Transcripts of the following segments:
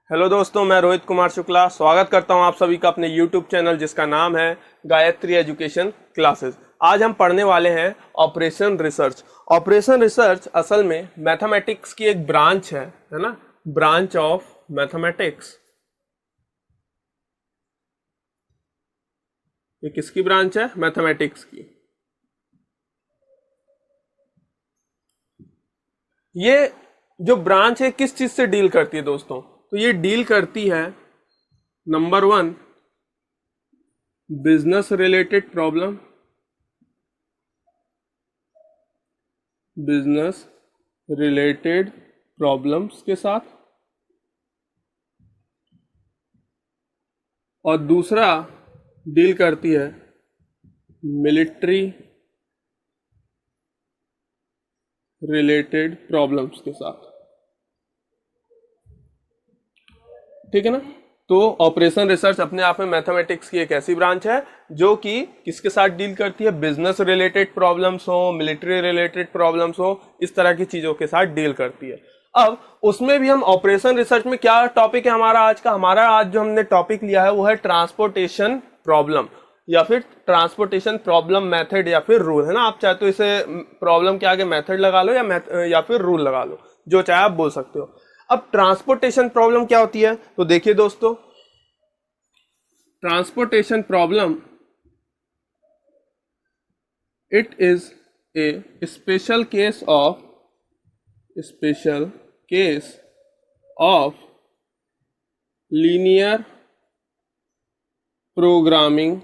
Hello दोस्तों, मैं रोहित कुमार शुक्ला स्वागत करता हूं आप सभी का अपने YouTube चैनल जिसका नाम है गायत्री एजुकेशन क्लासेस। आज हम पढ़ने वाले हैं ऑपरेशन रिसर्च। ऑपरेशन रिसर्च असल में मैथमेटिक्स की एक ब्रांच है ना, ब्रांच ऑफ मैथमेटिक्स। ये किसकी ब्रांच है? मैथमेटिक्स की। ये जो ब्रांच है किस चीज से डील करती है दोस्तों? तो ये डील करती है number 1 business related problem, business related problems के साथ, और दूसरा डील करती है मिलिट्री रिलेटेड प्रॉब्लम्स के साथ। ठीक है ना? तो ऑपरेशन रिसर्च अपने आप में मैथमेटिक्स की एक ऐसी ब्रांच है जो कि किसके साथ डील करती है? बिजनेस रिलेटेड प्रॉब्लम्स हो, मिलिट्री रिलेटेड प्रॉब्लम्स हो, इस तरह की चीजों के साथ डील करती है। अब उसमें भी हम ऑपरेशन रिसर्च में क्या टॉपिक है हमारा आज का? हमारा आज जो हमने टॉपिक लिया है वो है ट्रांसपोर्टेशन प्रॉब्लम, या फिर ट्रांसपोर्टेशन प्रॉब्लम मेथड, या फिर रूल, है ना। आप चाहे तो इसे प्रॉब्लम के आगे मेथड लगा लो या फिर रूल लगा लो, जो चाहे आप बोल सकते हो। अब ट्रांसपोर्टेशन प्रॉब्लम क्या होती है? तो देखिए दोस्तों, transportation problem it is a special case of linear programming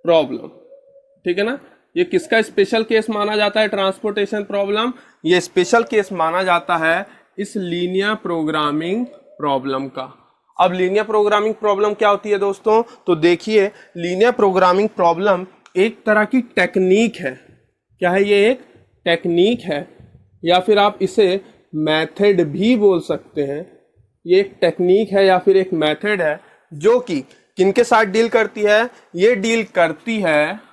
problem. ठीक है ना? ये किसका स्पेशल केस माना जाता है? ट्रांसपोर्टेशन प्रॉब्लम ये स्पेशल केस माना जाता है इस लीनियर प्रोग्रामिंग प्रॉब्लम का। अब लीनियर प्रोग्रामिंग प्रॉब्लम क्या होती है दोस्तों? तो देखिए, लीनियर प्रोग्रामिंग प्रॉब्लम एक तरह की टेक्निक है। क्या है ये? एक टेक्निक है, या फिर आप इसे मेथड भी बोल सकते हैं। ये एक टेक्निक है या फिर एक मेथड है जो कि किनके साथ डील करती है? ये डील करती है,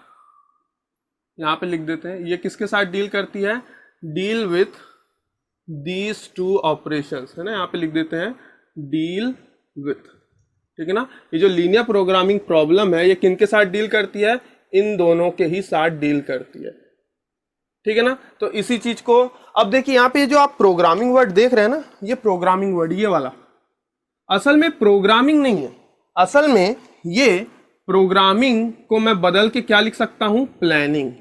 यहां पे लिख देते हैं, ये किसके साथ डील करती है? Deal with these two operations, है ना। यहां पे लिख देते हैं डील विथ। ठीक है ना? ये जो लीनियर प्रोग्रामिंग प्रॉब्लम है ये किनके साथ डील करती है? इन दोनों के ही साथ डील करती है। ठीक है ना? तो इसी चीज को अब देखिए, यहां पे जो आप प्रोग्रामिंग वर्ड देख रहे हैं ना, ये प्रोग्रामिंग वर्ड, ये वाला असल में प्रोग्रामिंग नहीं है। असल में ये प्रोग्रामिंग को मैं बदल के क्या लिख सकता हूं? प्लानिंग।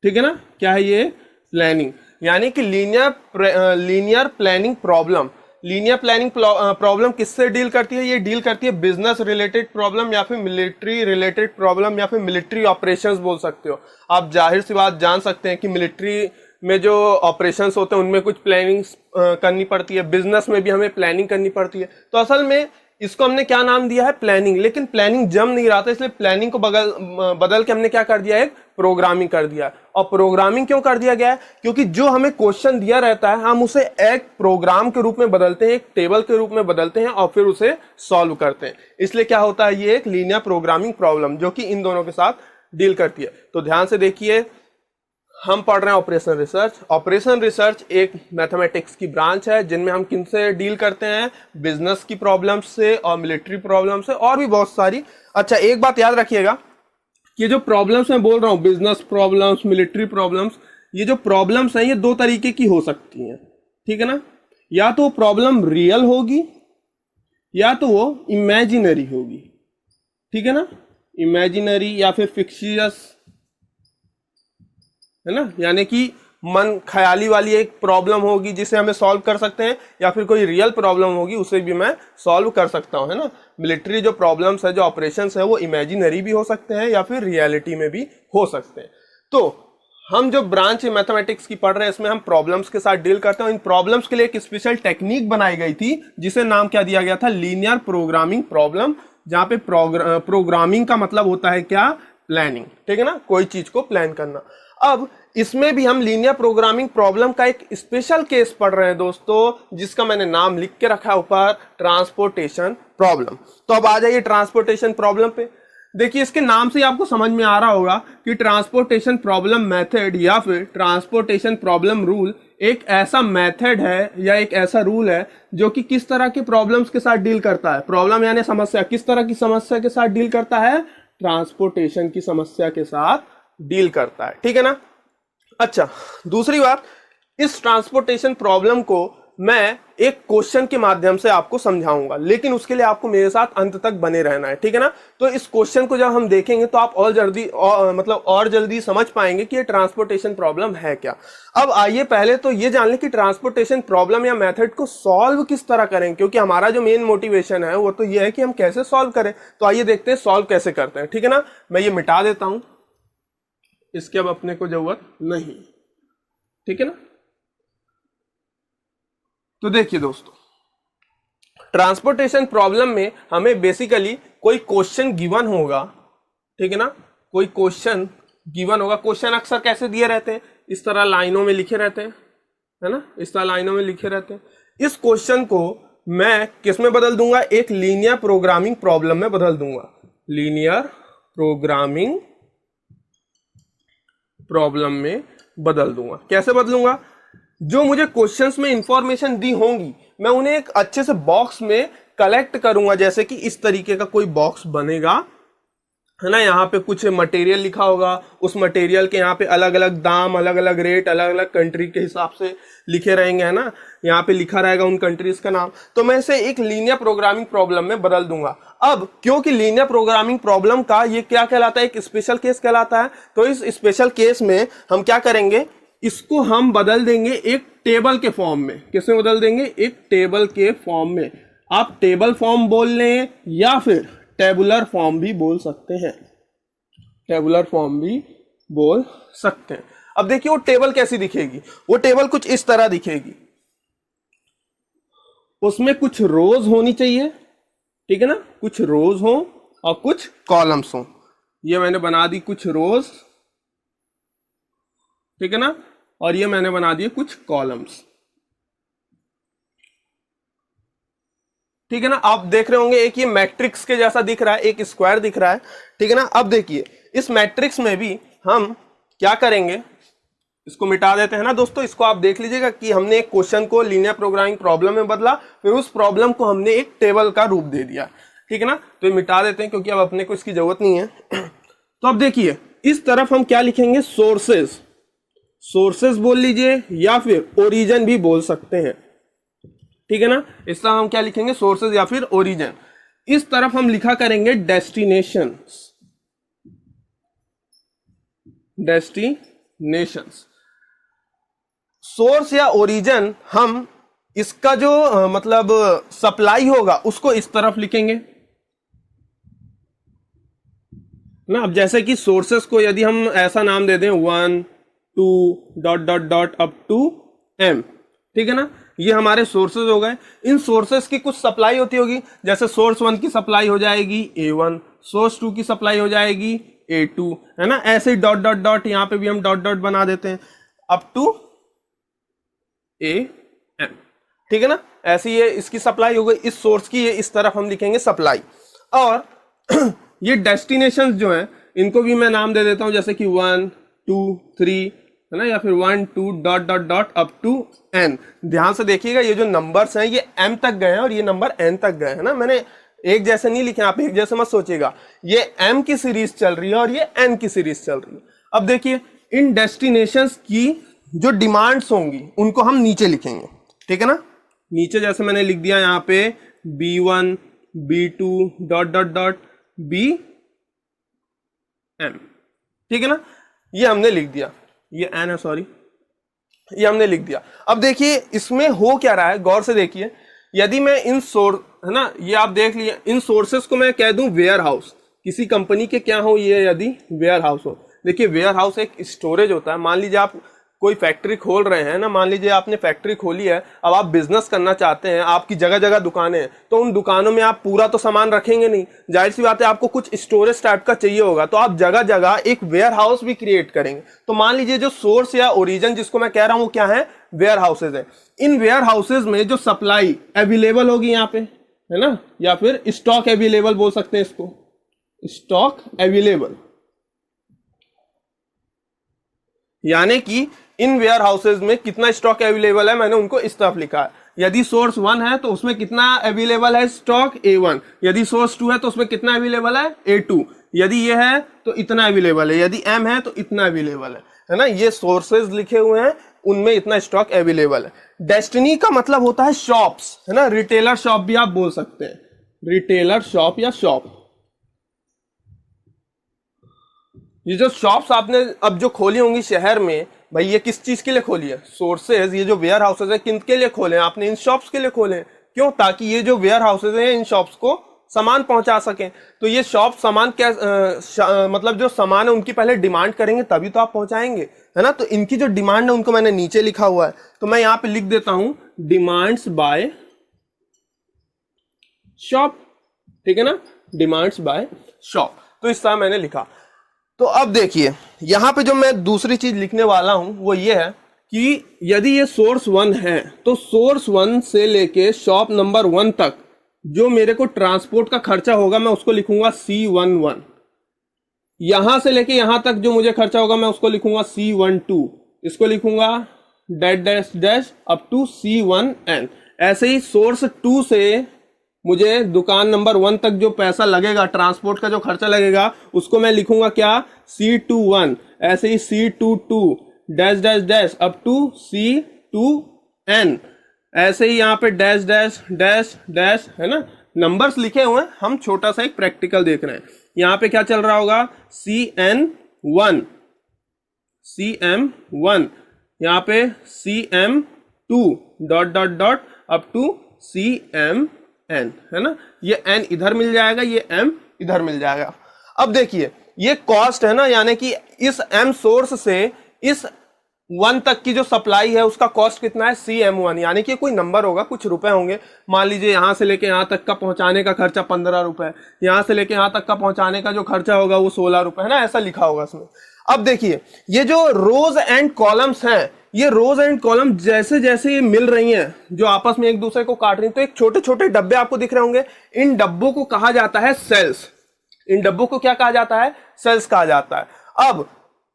ठीक है ना? क्या है ये? प्लानिंग। यानी कि linear planning problem. Linear planning problem किससे डील करती है? ये डील करती है बिजनेस रिलेटेड प्रॉब्लम, या फिर मिलिट्री रिलेटेड प्रॉब्लम, या फिर मिलिट्री ऑपरेशंस बोल सकते हो आप। जाहिर सी बात जान सकते हैं कि मिलिट्री में जो ऑपरेशंस होते हैं उनमें कुछ प्लानिंग करनी पड़ती है, बिजनेस में भी हमें प्लानिंग करनी पड़ती है। तो असल में इसको हमने क्या नाम दिया है? प्लानिंग। लेकिन प्लानिंग जम नहीं रहा था, इसलिए प्लानिंग को बदल के हमने क्या कर दिया? एक प्रोग्रामिंग कर दिया। और प्रोग्रामिंग क्यों कर दिया गया है? क्योंकि जो हमें क्वेश्चन दिया रहता है हम उसे एक प्रोग्राम के रूप में बदलते हैं, एक टेबल के रूप में बदलते हैं, और फिर उसे सॉल्व करते हैं। इसलिए क्या होता है? ये एक लीनियर प्रोग्रामिंग प्रॉब्लम जो कि इन दोनों के साथ डील करती है। तो ध्यान से देखिए, हम पढ़ रहे हैं ऑपरेशन रिसर्च। ऑपरेशन रिसर्च एक मैथमेटिक्स की ब्रांच है जिनमें हम किनसे डील करते हैं? बिजनेस की प्रॉब्लम से और मिलिट्री प्रॉब्लम से, और भी बहुत सारी। अच्छा, एक बात याद रखिएगा कि जो प्रॉब्लम्स मैं बोल रहा हूं, बिजनेस प्रॉब्लम्स, मिलिट्री प्रॉब्लम्स, ये जो प्रॉब्लम्स हैं ये दो तरीके की हो सकती हैं। ठीक है ना? या तो प्रॉब्लम रियल होगी या तो वो इमेजिनरी होगी। ठीक है ना? इमेजिनरी या फिर फिक्शियस, है ना। यानी कि मन ख्याली वाली एक प्रॉब्लम होगी जिसे हमें सॉल्व कर सकते हैं, या फिर कोई रियल प्रॉब्लम होगी उसे भी मैं सॉल्व कर सकता हूं, है ना। मिलिट्री जो प्रॉब्लम्स है, जो ऑपरेशंस है, वो इमेजिनरी भी हो सकते हैं या फिर रियलिटी में भी हो सकते हैं। तो हम जो ब्रांच मैथमेटिक्स की पढ़ रहे हैं इसमें हम प्रॉब्लम्स के साथ डील करते हैं। इन प्रॉब्लम्स के लिए एक स्पेशल टेक्निक बनाई गई थी जिसे नाम क्या दिया गया था? लीनियर प्रोग्रामिंग प्रॉब्लम, जहां पे प्रोग्रामिंग का मतलब होता है क्या? प्लानिंग। ठीक है ना? कोई चीज को प्लान करना। अब इसमें भी हम लीनियर प्रोग्रामिंग प्रॉब्लम का एक स्पेशल केस पढ़ रहे हैं दोस्तों, जिसका मैंने नाम लिख के रखा है ऊपर, ट्रांसपोर्टेशन प्रॉब्लम। तो अब आ जाइए ट्रांसपोर्टेशन प्रॉब्लम पे। देखिए इसके नाम से ही आपको समझ में आ रहा होगा कि ट्रांसपोर्टेशन प्रॉब्लम मेथड या फिर ट्रांसपोर्टेशन प्रॉब्लम रूल एक ऐसा मेथड है या एक ऐसा रूल है जो कि किस तरह के प्रॉब्लम्स के साथ डील करता है। प्रॉब्लम यानी समस्या, किस तरह की समस्या के साथ डील करता है? ट्रांसपोर्टेशन की समस्या के साथ डील करता है, ठीक है ना। अच्छा, दूसरी बात, इस ट्रांसपोर्टेशन प्रॉब्लम को मैं एक क्वेश्चन के माध्यम से आपको समझाऊंगा, लेकिन उसके लिए आपको मेरे साथ अंत तक बने रहना है, ठीक है ना। तो इस क्वेश्चन को जब हम देखेंगे तो आप और जल्दी समझ पाएंगे कि ये ट्रांसपोर्टेशन प्रॉब्लम है क्या। अब आइए पहले तो ये जान लें कि ट्रांसपोर्टेशन प्रॉब्लम या मेथड को सॉल्व किस तरह करें, क्योंकि हमारा जो मेन मोटिवेशन है वो तो ये है कि हम कैसे सॉल्व करें। तो आइए देखते हैं सॉल्व कैसे करते हैं, ठीक है ना। मैं ये मिटा देता हूं, इसकी अब अपने को जरूरत नहीं, ठीक है ना। तो देखिए दोस्तों, ट्रांसपोर्टेशन प्रॉब्लम में हमें बेसिकली कोई क्वेश्चन गिवन होगा, ठीक है ना। कोई क्वेश्चन गिवन होगा। क्वेश्चन अक्सर कैसे दिए रहते हैं? इस तरह लाइनों में लिखे रहते हैं, है ना, इस तरह लाइनों में लिखे रहते हैं। इस क्वेश्चन को मैं किस में बदल दूंगा? एक लीनियर प्रोग्रामिंग प्रॉब्लम में बदल दूंगा। लीनियर प्रोग्रामिंग प्रॉब्लम में बदल दूंगा। कैसे बदलूंगा? जो मुझे क्वेश्चंस में इंफॉर्मेशन दी होंगी मैं उन्हें एक अच्छे से बॉक्स में कलेक्ट करूंगा, जैसे कि इस तरीके का कोई बॉक्स बनेगा, है ना। यहाँ पे कुछ मटेरियल लिखा होगा, उस मटेरियल के यहाँ पे अलग अलग दाम, अलग अलग रेट, अलग अलग कंट्री के हिसाब से लिखे रहेंगे, है ना। यहाँ पे लिखा रहेगा उन कंट्रीज का नाम। तो मैं इसे एक लीनियर प्रोग्रामिंग प्रॉब्लम में बदल दूंगा। अब क्योंकि लीनियर प्रोग्रामिंग प्रॉब्लम का ये क्या कहलाता है? एक स्पेशल केस कहलाता है। तो इस स्पेशल केस में हम क्या करेंगे? इसको हम बदल देंगे एक टेबल के फॉर्म में। किसमें बदल देंगे? एक टेबल के फॉर्म में। आप टेबल फॉर्म बोल लें या फिर टेबुलर फॉर्म भी बोल सकते हैं, टेबुलर फॉर्म भी बोल सकते हैं। अब देखिए वो टेबल कैसी दिखेगी? वो टेबल कुछ इस तरह दिखेगी। उसमें कुछ रोज होनी चाहिए, ठीक है ना, कुछ रोज हो और कुछ कॉलम्स हो। ये मैंने बना दी कुछ रोज, ठीक है ना, और ये मैंने बना दिए कुछ कॉलम्स, ठीक है ना। आप देख रहे होंगे एक ये मैट्रिक्स के जैसा दिख रहा है, एक स्क्वायर दिख रहा है, ठीक है ना। अब देखिए इस मैट्रिक्स में भी हम क्या करेंगे? इसको मिटा देते हैं ना दोस्तों। इसको आप देख लीजिएगा कि हमने एक क्वेश्चन को लीनियर प्रोग्रामिंग प्रॉब्लम में बदला, फिर उस प्रॉब्लम को हमने एक टेबल का रूप दे दिया, ठीक है ना। तो ये मिटा देते हैं क्योंकि अब अपने को इसकी जरूरत नहीं है। तो अब देखिए इस तरफ हम क्या लिखेंगे? सोर्सेज, सोर्सेज बोल लीजिए या फिर ओरिजिन भी बोल सकते हैं, ठीक है ना। इस तरह हम क्या लिखेंगे? सोर्सेज या फिर ओरिजिन। इस तरफ हम लिखा करेंगे डेस्टिनेशंस, डेस्टिनेशंस। सोर्स या ओरिजिन हम इसका जो मतलब सप्लाई होगा उसको इस तरफ लिखेंगे ना। अब जैसे कि सोर्सेस को यदि हम ऐसा नाम दे दें 1 2 dot dot dot up to m, ठीक है ना, ये हमारे सोर्सेज हो गए। इन सोर्सेस की कुछ सप्लाई होती होगी, जैसे सोर्स 1 की सप्लाई हो जाएगी A1, सोर्स 2 की सप्लाई हो जाएगी A2, है ना। ऐसे ही डॉट डॉट डॉट यहां पे भी हम डॉट डॉट बना देते हैं अप टू AM, ठीक है ना। ऐसी ये इसकी सप्लाई हो गई। इस सोर्स की ये इस तरफ हम लिखेंगे सप्लाई। और ये डेस्टिनेशंस जो है इनको भी मैं नाम दे देता हूं, जैसे कि 1 2 3, है ना, या फिर 1 2 dot dot dot up to n। ध्यान से देखिएगा ये जो नंबर्स हैं ये m तक गए हैं और ये नंबर n तक गए हैं ना। मैंने एक जैसे नहीं लिखे, आप एक जैसे मत सोचिएगा। ये m की सीरीज चल रही है और ये n की सीरीज चल रही है। अब देखिए इन डेस्टिनेशंस की जो डिमांड्स होंगी उनको हम नीचे लिखेंगे, ठीक है ना। नीचे जैसे मैंने लिख दिया यहाँ पे B1 B2 dot dot dot BM, ठीक है ना। ये हमने लिख दिया, ये n है, सॉरी, ये हमने लिख दिया। अब देखिए इसमें हो क्या रहा है, गौर से देखिए। यदि मैं इन सोर्स, है ना, ये आप देख लिए, इन सोर्सेस को मैं कह दूं वेयर हाउस, किसी कंपनी के क्या हो ये, यदि वेयर हाउस हो। देखिए वेयर हाउस एक स्टोरेज होता है। मान लीजिए आप कोई फैक्ट्री खोल रहे हैं ना, मान लीजिए आपने फैक्ट्री खोली है, अब आप बिजनेस करना चाहते हैं, आपकी जगह जगह दुकानें हैं, तो उन दुकानों में आप पूरा तो सामान रखेंगे नहीं, जाहिर सी बात है आपको कुछ स्टोरेज टाइप का चाहिए होगा, तो आप जगह जगह एक वेयर हाउस भी क्रिएट करेंगे। तो मान लीजिए जो सोर्स या ओरिजिन जिसको मैं कह रहा हूं क्या है? वेयर हाउसेज है। इन वेयर हाउसेज में जो सप्लाई अवेलेबल होगी यहाँ पे, है ना, या फिर स्टॉक अवेलेबल बोल सकते हैं इसको, स्टॉक अवेलेबल, यानी कि इन वेयर हाउसेज में कितना स्टॉक अवेलेबल है, मैंने उनको इस तरफ लिखा है। यदि सोर्स 1 है तो उसमें कितना अवेलेबल है स्टॉक A1, यदि सोर्स 2 है तो उसमें कितना अवेलेबल है A2, यदि ये है तो इतना अवेलेबल है, यदि M है तो इतना अवेलेबल है ना। ये सोर्सेज लिखे हुए हैं, उनमें इतना स्टॉक अवेलेबल है। डेस्टिनी का मतलब होता है शॉप्स, है ना, रिटेलर शॉप भी आप बोल सकते हैं, रिटेलर शॉप या शॉप। ये जो शॉप्स आपने अब जो खोली होंगी शहर में, भाई ये किस चीज के लिए खोली है? सोर्सेज, ये जो वेयर हाउसेज है किन के लिए खोले हैं आपने? इन शॉप्स के लिए खोले हैं। क्यों? ताकि ये जो वेयर हाउसेज हैं इन शॉप्स को सामान पहुंचा सकें। तो ये शॉप सामान क्या मतलब जो सामान है उनकी पहले डिमांड करेंगे तभी तो आप पहुंचाएंगे, है ना। तो इनकी जो डिमांड है उनको मैंने नीचे लिखा हुआ है, तो मैं यहां पे लिख देता हूं डिमांड्स बाय शॉप, ठीक है ना, डिमांड्स बाय शॉप। तो इस तरह मैंने लिखा। तो अब देखिए यहां पे जो मैं दूसरी चीज लिखने वाला हूं वो ये है कि यदि ये सोर्स 1 है तो सोर्स 1 से लेके शॉप नंबर 1 तक जो मेरे को ट्रांसपोर्ट का खर्चा होगा मैं उसको लिखूंगा C11। यहां से लेके यहां तक जो मुझे खर्चा होगा मैं उसको लिखूंगा C12, इसको लिखूंगा dash dash dash up to C1n। ऐसे ही सोर्स 2 से मुझे दुकान नंबर 1 तक जो पैसा लगेगा, ट्रांसपोर्ट का जो खर्चा लगेगा, उसको मैं लिखूंगा क्या? C21। ऐसे ही C22 dash dash dash up to C2n। ऐसे ही यहाँ पे डैश डैश डैश डैश, है ना, नंबर्स लिखे हुए हैं। हम छोटा सा एक प्रैक्टिकल देख रहे हैं। यहाँ पे क्या चल रहा होगा? CN1, CM1, यहाँ पे CM2 dot dot dot up to CMN, है ना। ये N इधर मिल जाएगा, ये M इधर मिल जाएगा। अब देखिए ये कॉस्ट है ना, यानी कि इस M सोर्स से इस 1 तक की जो सप्लाई है उसका कॉस्ट कितना है? CM1, यानी कि कोई नंबर होगा, कुछ रुपए होंगे। मान लीजिए यहां से लेके यहां तक का पहुंचाने का खर्चा 15 रुपए, यहां से लेके यहां तक का पहुंचाने का जो खर्चा होगा वो 16 रुपए, है ना, ऐसा लिखा होगा इसमें। अब देखिए ये जो रोज एंड कॉलम्स हैं, ये रोज एंड कॉलम जैसे जैसे ये मिल रही हैं, जो आपस में एक दूसरे को काट रही हैं, तो एक छोटे छोटे डब्बे आपको दिख रहे होंगे। इन डब्बों को कहा जाता है सेल्स। इन डब्बों को क्या कहा जाता है? सेल्स कहा जाता है। अब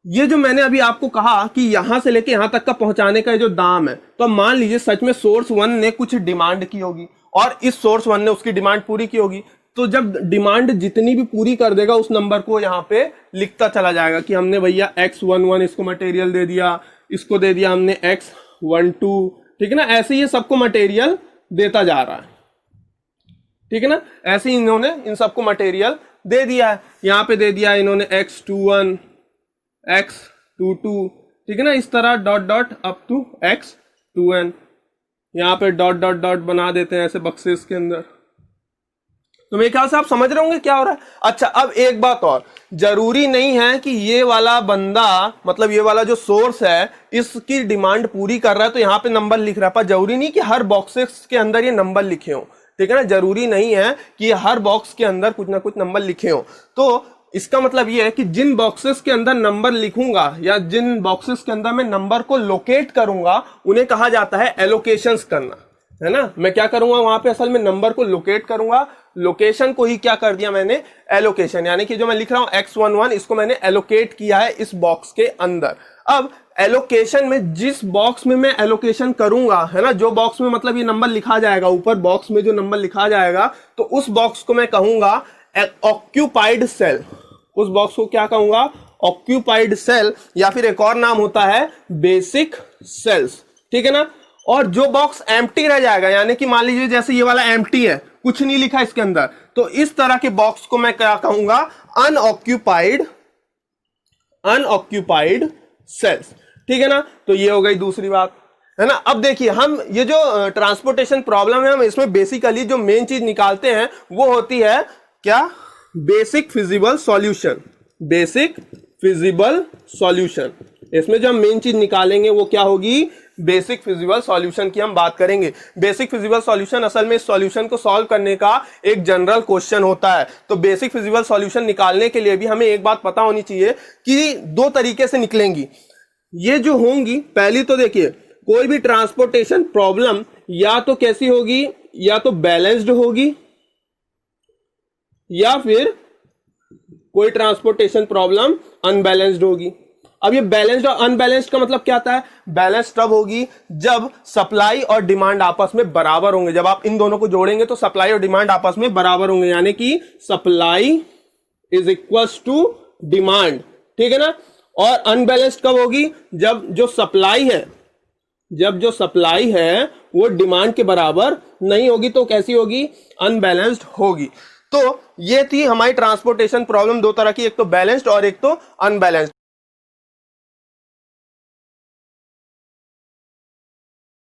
ये जो मैंने अभी आपको कहा कि यहां से लेके यहां तक का पहुंचाने का जो दाम है, तो मान लीजिए सच में सोर्स 1 ने कुछ डिमांड की होगी और इस सोर्स 1 ने उसकी डिमांड पूरी की होगी, तो जब डिमांड जितनी भी पूरी कर देगा उस नंबर को यहां पे लिखता चला जाएगा कि हमने भैया X11 इसको मटेरियल दे दिया, इसको दे दिया हमने X12, ठीक है ना। ऐसे ये सबको मटेरियल देता जा रहा है, ठीक है ना। ऐसे ही इन्होंने इन सबको मटेरियल दे दिया है। यहां पे दे दिया इन्होंने X21, X22, ठीक है ना, इस तरह dot dot up to X2n। यहां पे डॉट डॉट डॉट बना देते हैं ऐसे बक्सेस के अंदर। तो मेरे ख्याल से आप समझ रहे होंगे क्या हो रहा है। अच्छा अब एक बात और, जरूरी नहीं है कि ये वाला बंदा, मतलब ये वाला जो सोर्स है, इसकी डिमांड पूरी कर रहा है तो यहाँ पे नंबर लिख रहा है, पर जरूरी नहीं कि हर बॉक्सेस के अंदर ये नंबर लिखे हो, ठीक है ना। जरूरी नहीं है कि हर बॉक्स के अंदर कुछ ना कुछ नंबर लिखे हो। तो इसका मतलब ये है कि जिन बॉक्सेस के अंदर नंबर लिखूंगा या जिन बॉक्सेस के अंदर मैं नंबर को लोकेट करूंगा उन्हें कहा जाता है एलोकेशंस करना, है ना। मैं क्या करूंगा वहां पे? असल में नंबर को लोकेट करूंगा। लोकेशन को ही क्या कर दिया मैंने? एलोकेशन, यानी कि जो मैं लिख रहा हूं X11 इसको मैंने एलोकेट किया है इस बॉक्स के अंदर। अब एलोकेशन में जिस बॉक्स में मैं एलोकेशन करूंगा, है ना, जो बॉक्स में मतलब ये नंबर लिखा जाएगा, ऊपर बॉक्स में जो नंबर लिखा जाएगा, तो उस बॉक्स को मैं कहूंगा ऑक्यूपाइड सेल। उस बॉक्स को क्या कहूंगा? ऑक्यूपाइड सेल, या फिर एक और नाम होता है बेसिक सेल्स, ठीक है ना। और जो बॉक्स एम्प्टी रह जाएगा, यानी कि मान लीजिए जैसे ये वाला एम्प्टी है, कुछ नहीं लिखा इसके अंदर, तो इस तरह के बॉक्स को मैं क्या कहूंगा? अनऑक्यूपाइड सेल्स, ठीक है ना। तो ये हो गई दूसरी बात, है ना। अब देखिए हम ये जो ट्रांसपोर्टेशन प्रॉब्लम है, हम इसमें बेसिकली जो मेन चीज निकालते हैं वो होती है क्या? Basic feasible solution. Basic feasible solution, इसमें जो हम मेन चीज निकालेंगे वो क्या होगी? बेसिक फिजिबल सॉल्यूशन की हम बात करेंगे। बेसिक फिजिबल सॉल्यूशन असल में इस सॉल्यूशन को सॉल्व करने का एक जनरल क्वेश्चन होता है। तो बेसिक फिजिबल सॉल्यूशन निकालने के लिए भी हमें एक बात पता होनी चाहिए कि 2 तरीके से निकलेंगी ये जो होंगी। पहली तो देखिए कोई भी ट्रांसपोर्टेशन प्रॉब्लम या तो कैसी होगी? या तो बैलेंस्ड होगी या फिर कोई ट्रांसपोर्टेशन प्रॉब्लम अनबैलेंस्ड होगी। अब ये बैलेंस्ड और अनबैलेंस्ड का मतलब क्या आता है? बैलेंस तब होगी जब सप्लाई और डिमांड आपस में बराबर होंगे। जब आप इन दोनों को जोड़ेंगे तो सप्लाई और डिमांड आपस में बराबर होंगे, यानी कि supply is equals to demand, ठीक है ना। और अनबैलेंस्ड कब होगी? जब जो सप्लाई है वो डिमांड के बराबर नहीं होगी, तो कैसी होगी? अनबैलेंस्ड होगी। तो ये थी हमारी ट्रांसपोर्टेशन प्रॉब्लम, दो तरह की, एक तो बैलेंस्ड और एक तो अनबैलेंस्ड।